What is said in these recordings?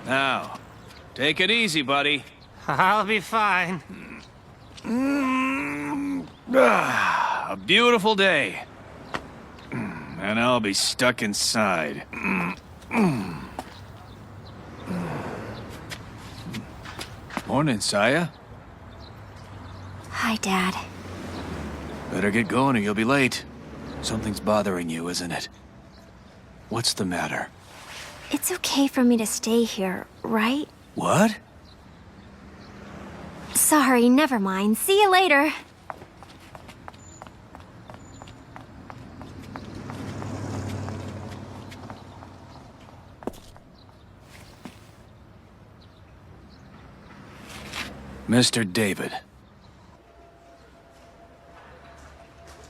Now, take it easy, buddy. I'll be fine. A beautiful day. And I'll be stuck inside. Morning, Saya. Hi, Dad. Better get going or you'll be late. Something's bothering you, isn't it? What's the matter? It's okay for me to stay here, right? What? Sorry, never mind. See you later. Mr. David.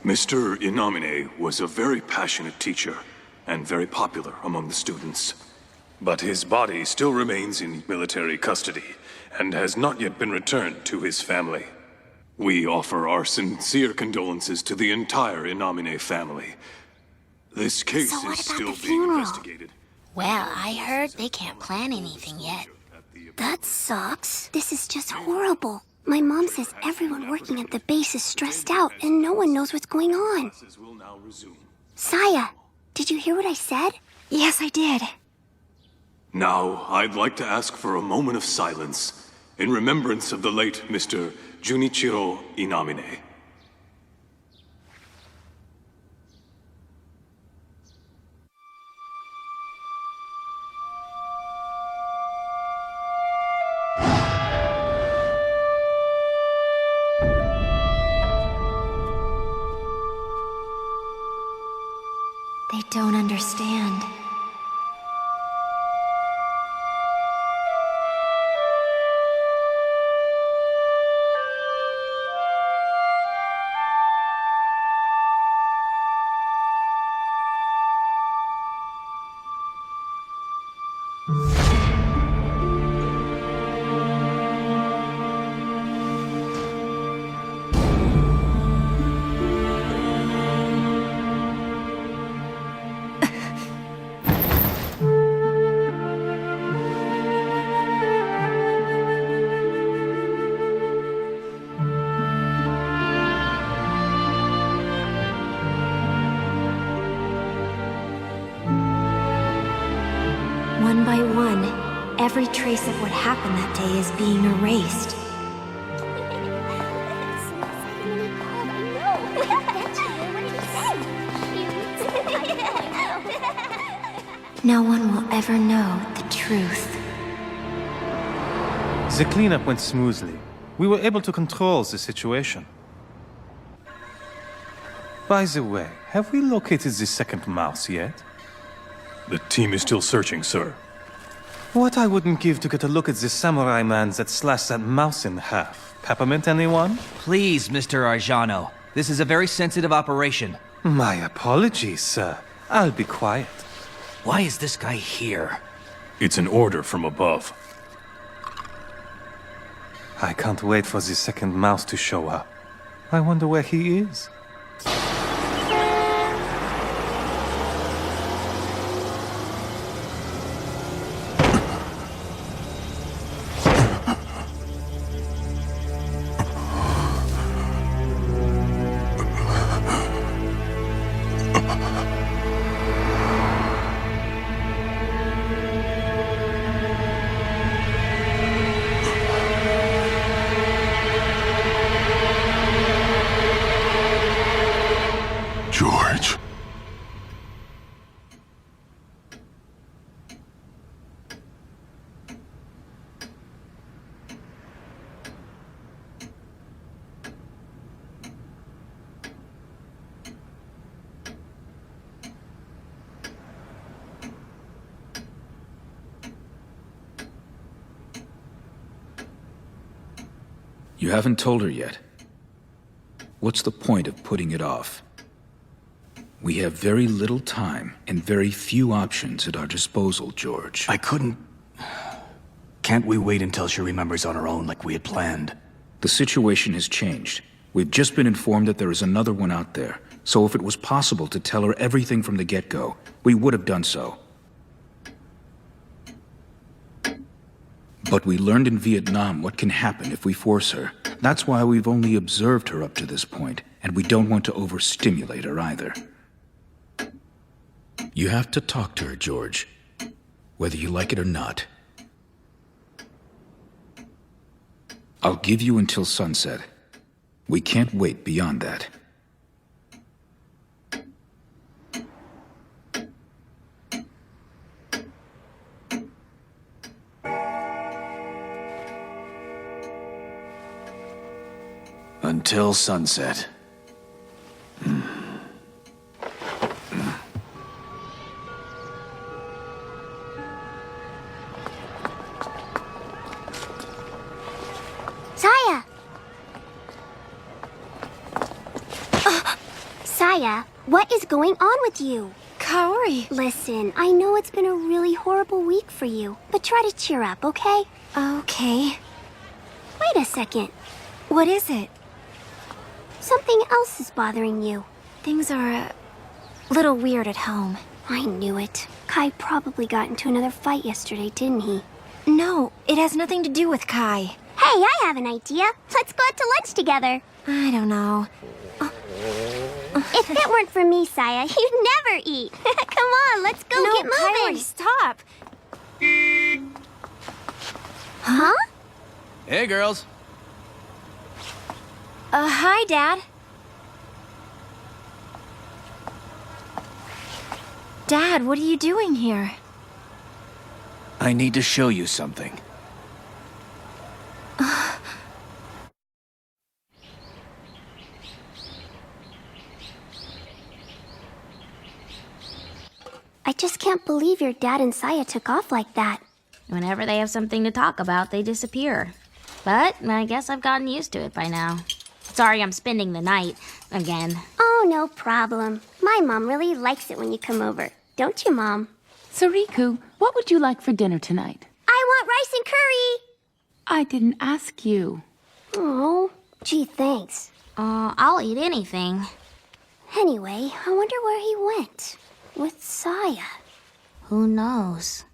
Mr. Inamine was a very passionate teacher and very popular among the students. But his body still remains in military custody and has not yet been returned to his family. We offer our sincere condolences to the entire Inamine family. This case So what is about still the being funeral? investigated. Well, I heard they can't plan anything yet. That sucks. This is just horrible. My mom says everyone working at the base is stressed out and no one knows what's going on. Classes will now resume. Saya, did you hear what I said? Yes, I did. Now, I'd like to ask for a moment of silence in remembrance of the late Mr. Junichiro Inamine. They don't understand. One by one, every trace of what happened that day is being erased. No one will ever know the truth. The cleanup went smoothly. We were able to control the situation. By the way, have we located the second mouse yet? The team is still searching, sir. What I wouldn't give to get a look at the samurai man that slashed that mouse in half. Peppermint, anyone? Please, Mr. Arjano. This is a very sensitive operation. My apologies, sir. I'll be quiet. Why is this guy here? It's an order from above. I can't wait for the second mouse to show up. I wonder where he is. George. You haven't told her yet. What's the point of putting it off? We have very little time and very few options at our disposal, George. I couldn't... Can't we wait until she remembers on her own like we had planned? The situation has changed. We've just been informed that there is another one out there. so if it was possible to tell her everything from the get-go, we would have done so. But we learned in Vietnam what can happen if we force her. That's why we've only observed her up to this point, and we don't want to overstimulate her either. You have to talk to her, George. Whether you like it or not. I'll give you until sunset. We can't wait beyond that. Until sunset. Saya! Saya, what is going on with you? Kaori. Listen, I know it's been a really horrible week for you, but try to cheer up, okay? Okay. Wait a second. What is it? Something else is bothering you. Things are a little weird at home. I knew it. Kai probably got into another fight yesterday, didn't he? No, it has nothing to do with Kai. Hey, I have an idea. Let's go out to lunch together. I don't know. If it weren't for me, Saya, you'd never eat. Come on, let's go get moving. Kaori, stop. Huh? Hey, girls. Hi, Dad. Dad, what are you doing here? I need to show you something. I just can't believe your dad and Saya took off like that. Whenever they have something to talk about, they disappear. But I guess I've gotten used to it by now. Sorry I'm spending the night again. Oh, no problem. My mom really likes it when you come over. Don't you, Mom? Sariku, what would you like for dinner tonight? I want rice and curry! I didn't ask you. Oh, gee, thanks. I'll eat anything. Anyway, I wonder where he went. With Saya. Who knows?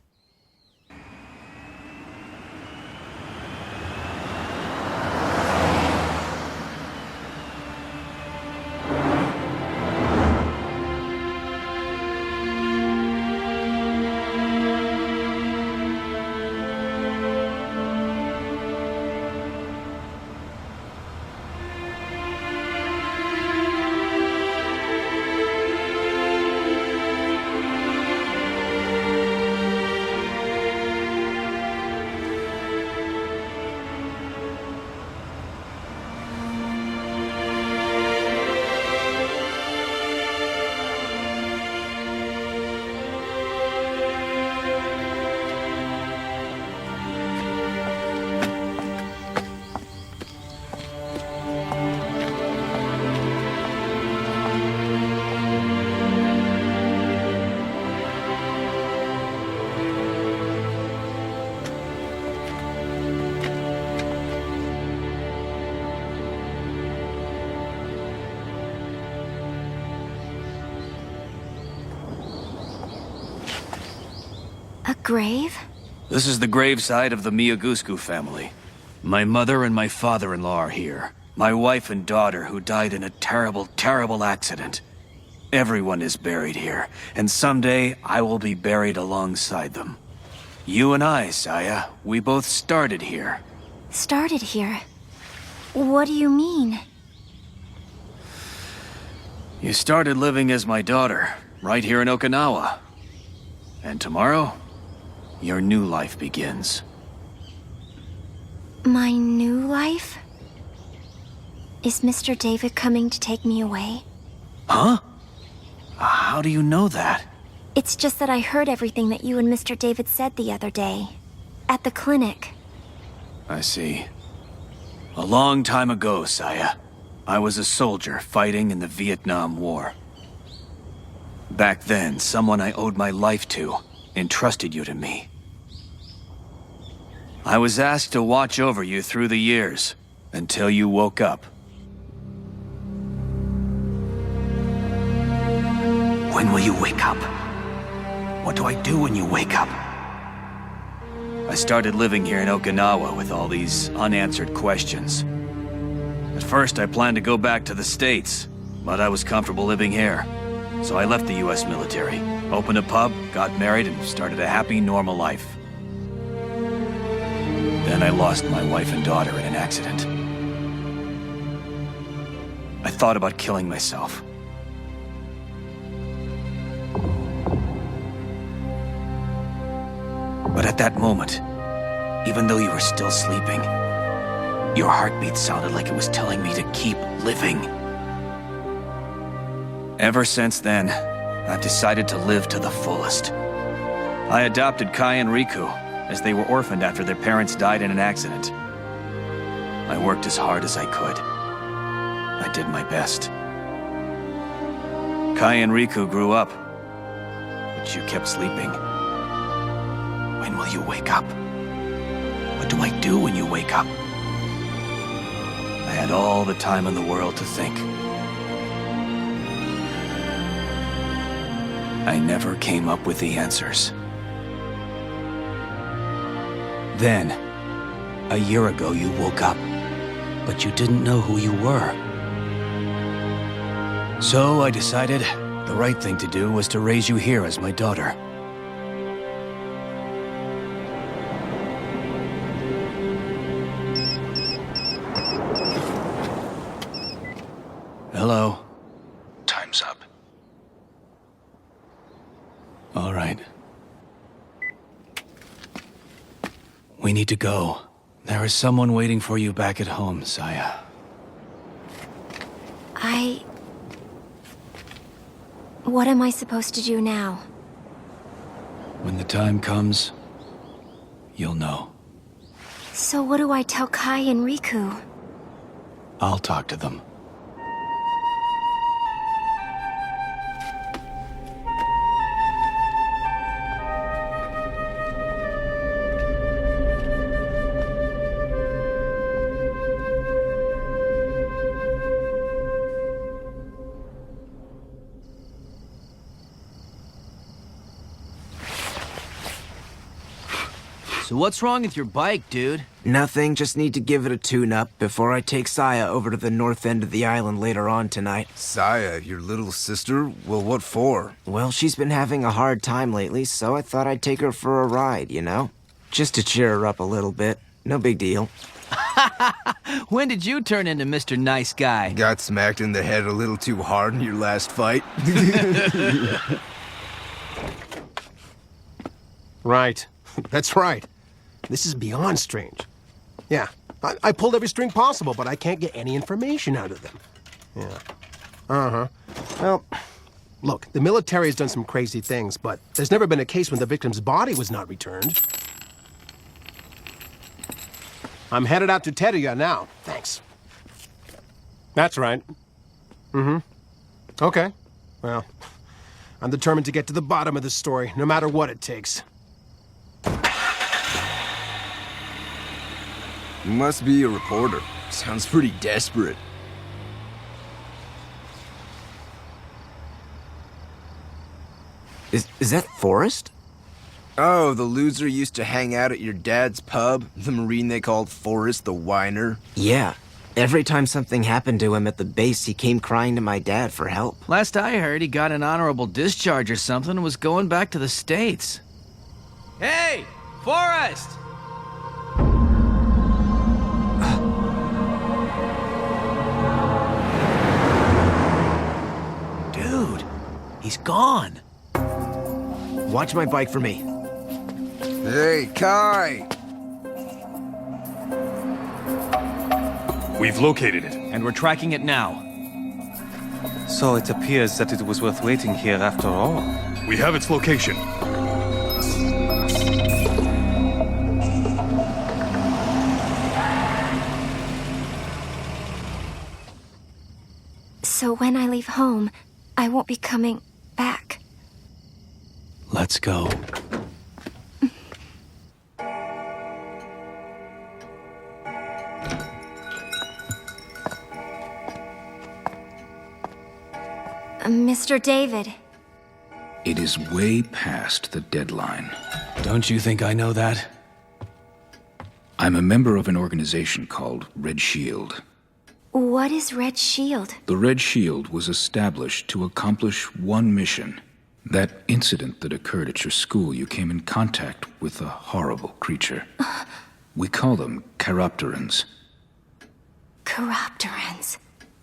A grave? This is the graveside of the Miyagusku family. My mother and my father-in-law are here. My wife and daughter who died in a terrible, terrible accident. Everyone is buried here, and someday I will be buried alongside them. You and I, Saya, we both started here. Started here? What do you mean? You started living as my daughter, right here in Okinawa. And tomorrow, your new life begins. My new life? Is Mr. David coming to take me away? Huh? How do you know that? It's just that I heard everything that you and Mr. David said the other day. At the clinic. I see. A long time ago, Saya, I was a soldier fighting in the Vietnam War. Back then, someone I owed my life to entrusted you to me. I was asked to watch over you through the years, until you woke up. will you wake up? What do I do when you wake up? I started living here in Okinawa with all these unanswered questions. At first, I planned to go back to the States, but I was comfortable living here. So I left the US military, opened a pub, got married, and started a happy, normal life. Then I lost my wife and daughter in an accident. I thought about killing myself. But at that moment, even though you were still sleeping, your heartbeat sounded like it was telling me to keep living. Ever since then, I've decided to live to the fullest. I adopted Kai and Riku, as they were orphaned after their parents died in an accident. I worked as hard as I could. I did my best. Kai and Riku grew up, but you kept sleeping. When will you wake up? What do I do when you wake up? I had all the time in the world to think. I never came up with the answers. Then, a year ago you woke up, but you didn't know who you were. So I decided the right thing to do was to raise you here as my daughter. Hello. Time's up. All right. We need to go. There is someone waiting for you back at home, Saya. What am I supposed to do now? When the time comes, you'll know. So what do I tell Kai and Riku? I'll talk to them. So what's wrong with your bike, dude? Nothing, just need to give it a tune-up before I take Saya over to the north end of the island later on tonight. Saya, your little sister? Well, what for? Well, she's been having a hard time lately, so I thought I'd take her for a ride, you know? Just to cheer her up a little bit. No big deal. When did you turn into Mr. Nice Guy? Got smacked in the head a little too hard in your last fight? Right. That's right. This is beyond strange. Yeah, I pulled every string possible, but I can't get any information out of them. Yeah. Uh-huh. Well, look, the military has done some crazy things, but there's never been a case when the victim's body was not returned. I'm headed out to Teruya now. Thanks. That's right. Mm-hmm. Okay. Well, I'm determined to get to the bottom of this story, no matter what it takes. You must be a reporter. Sounds pretty desperate. Is that Forrest? Oh, the loser used to hang out at your dad's pub? The Marine they called Forrest the Whiner? Yeah. Every time something happened to him at the base, he came crying to my dad for help. Last I heard, he got an honorable discharge or something and was going back to the States. Hey, Forrest! Dude, he's gone. Watch my bike for me. Hey, Kai! We've located it. And we're tracking it now. So it appears that it was worth waiting here after all. We have its location. So when I leave home, I won't be coming back. Let's go. Mr. David. It is way past the deadline. Don't you think I know that? I'm a member of an organization called Red Shield. What is Red Shield? The Red Shield was established to accomplish one mission. That incident that occurred at your school, you came in contact with a horrible creature. We call them Chiropterans. Chiropterans.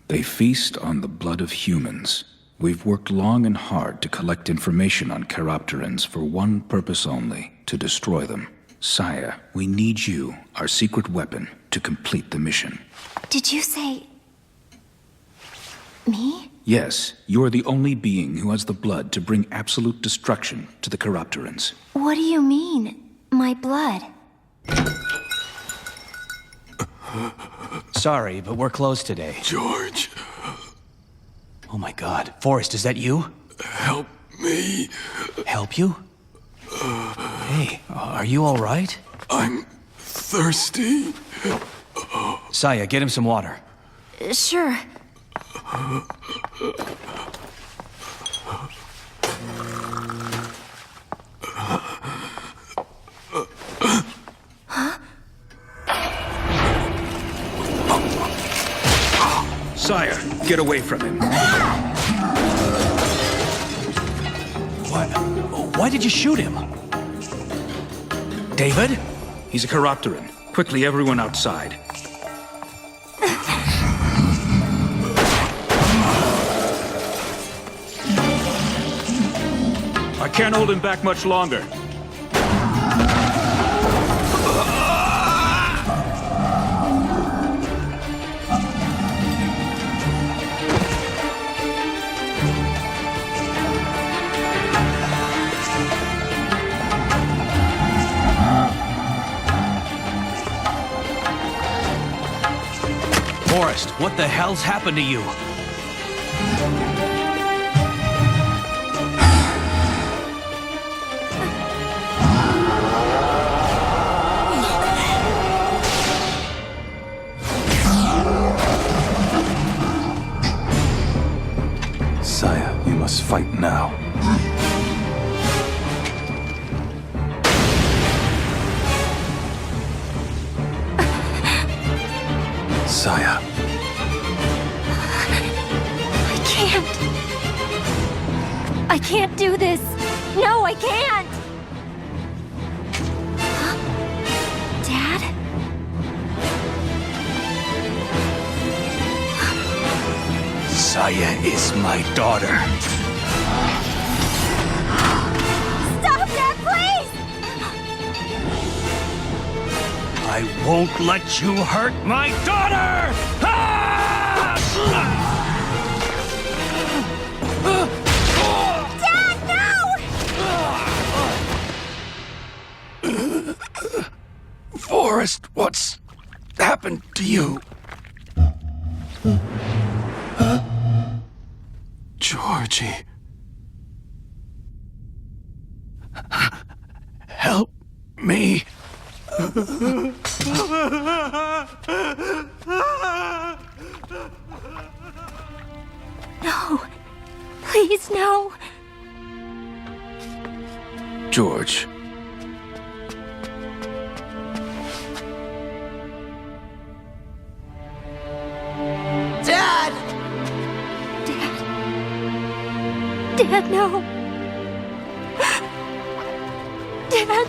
They feast on the blood of humans. We've worked long and hard to collect information on Chiropterans for one purpose only, to destroy them. Saya, we need you, our secret weapon, to complete the mission. Did you say... me? Yes, you're the only being who has the blood to bring absolute destruction to the Chiropterans. What do you mean, my blood? Sorry, but we're closed today. George. Oh my god. Forrest, is that you? Help me. Help you? Hey, are you alright? I'm thirsty. Saya, get him some water. Sure. Sire, get away from him. What? Why did you shoot him? David? He's a Chiropteran. Quickly, everyone outside. I can't hold him back much longer. Forrest, what the hell's happened to you? Saya, you must fight now. Saya. I can't do this. No, I can't. Dad? Saya is my daughter. Stop that, please! I won't let you hurt my daughter! Dad, no! Forrest, what's happened to you? Georgie. Help me. No. Please, no. George. Dad! Dad, no. Dad.